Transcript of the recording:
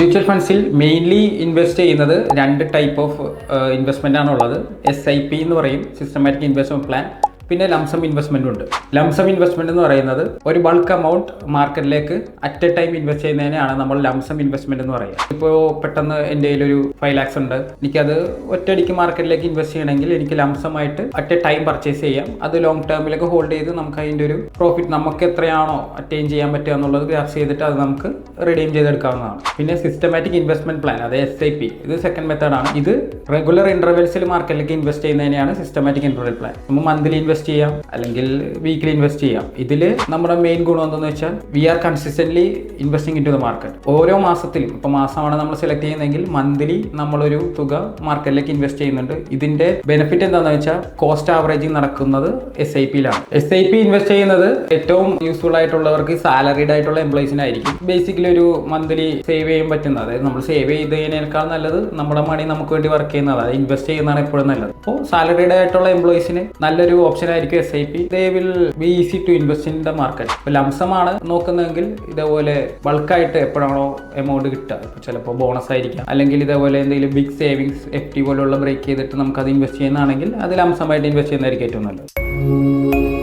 Mutual ഫണ്ട്സിൽ mainly invest ചെയ്യുന്നത് രണ്ട് type of investment ആണുള്ളത്. SIP എന്ന് പറയും, സിസ്റ്റമാറ്റിക് ഇൻവെസ്റ്റ്മെൻറ്റ് പ്ലാൻ. പിന്നെ ലംസം ഇൻവെസ്റ്റ്മെൻറ്റും ഉണ്ട്. ലംസം ഇൻവെസ്റ്റ്മെൻറ്റ് എന്ന് പറയുന്നത് ഒരു ബൾക്ക് എമൗണ്ട് മാർക്കറ്റിലേക്ക് അറ്റ് എ ടൈം ഇൻവെസ്റ്റ് ചെയ്യുന്നതിനെയാണ് നമ്മൾ ലംസം ഇൻവെസ്റ്റ്മെൻറ്റ് എന്ന് പറയുക. ഇപ്പോൾ പെട്ടെന്ന് എൻ്റെ കയ്യിലൊരു 5 lakhs ഉണ്ട്, എനിക്കത് ഒറ്റയടിക്ക് മാർക്കറ്റിലേക്ക് ഇൻവെസ്റ്റ് ചെയ്യണമെങ്കിൽ എനിക്ക് ലംസമായിട്ട് അറ്റ് എ ടൈം പർച്ചേസ് ചെയ്യാം. അത് ലോങ് ടേമിലേക്ക് ഹോൾഡ് ചെയ്ത് നമുക്ക് അതിൻ്റെ ഒരു പ്രോഫിറ്റ് നമുക്ക് എത്രയാണോ അറ്റൈൻ ചെയ്യാൻ പറ്റുക എന്നുള്ളത് ഗ്രാഫ് ചെയ്തിട്ട് അത് നമുക്ക് റിഡീം ചെയ്തെടുക്കാവുന്നതാണ്. പിന്നെ സിസ്റ്റമാറ്റിക് ഇൻവെസ്റ്റ്മെൻറ്റ് പ്ലാൻ, അത് SIP, ഇത് സെക്കൻഡ് മെത്തേഡാണ്. ഇത് റെഗുലർ ഇൻ്റർവെൽസിൽ മാർക്കറ്റിലേക്ക് ഇൻവെസ്റ്റ് ചെയ്യുന്നതിനെയാണ് സിസ്റ്റമാറ്റിക് ഇൻ്റർവെൽ പ്ലാൻ. നമ്മൾ മന്ത്ലി ഇൻവെസ്റ്റ് ചെയ്യാം, അല്ലെങ്കിൽ വീക്ക്ലി ഇൻവെസ്റ്റ് ചെയ്യാം. ഇതിൽ നമ്മുടെ മെയിൻ ഗുണം എന്താണെന്ന് വെച്ചാൽ we are consistently investing in to the market. ഓരോ മാസത്തിലും, ഇപ്പോൾ മാസമാണ് നമ്മൾ സെലക്ട് ചെയ്യുന്നതെങ്കിൽ മന്ത്ലി നമ്മളൊരു തുക മാർക്കറ്റിലേക്ക് ഇൻവെസ്റ്റ് ചെയ്യുന്നുണ്ട്. ഇതിന്റെ ബെനിഫിറ്റ് എന്താണെന്ന് വെച്ചാൽ കോസ്റ്റ് ആവറേജിങ് നടക്കുന്നത് SIP-ലാണ്. SIP ഇൻവെസ്റ്റ് ചെയ്യുന്നത് ഏറ്റവും യൂസ്ഫുൾ ആയിട്ടുള്ളവർക്ക് സാലറീഡ് ആയിട്ടുള്ള എംപ്ലോയീസിനായിരിക്കും. ബേസിക്കലി ഒരു മന്ത്ലി സേവ് ചെയ്യാൻ പറ്റുന്നത്, അതായത് നമ്മൾ സേവ് ചെയ്തതിനേക്കാൾ നല്ലത് നമ്മുടെ മണി നമുക്ക് വേണ്ടി വർക്ക് ചെയ്യുന്നത്, അതായത് ഇൻവെസ്റ്റ് ചെയ്യുന്നതാണ് എപ്പോഴും നല്ലത്. അപ്പോൾ സാലറീഡ് ആയിട്ടുള്ള എംപ്ലോയീസിന് നല്ലൊരു ഓപ്ഷൻ ആയിരിക്കും SIP. They will be easy to invest in the market. ഇപ്പോൾ ലംസമാണ് നോക്കുന്നതെങ്കിൽ ഇതേപോലെ ബൾക്കായിട്ട് എപ്പോഴാണോ എമൗണ്ട് കിട്ടുക, ഇപ്പോൾ ചിലപ്പോൾ ബോണസ് ആയിരിക്കാം, അല്ലെങ്കിൽ ഇതേപോലെ എന്തെങ്കിലും ബിഗ് സേവിങ്സ് FD പോലുള്ള ബ്രേക്ക് ചെയ്തിട്ട് നമുക്ക് അത് ഇൻവെസ്റ്റ് ചെയ്യുന്നതാണെങ്കിൽ അത് ലംസമായിട്ട് ഇൻവെസ്റ്റ് ചെയ്യുന്നതായിരിക്കും ഏറ്റവും നല്ലത്.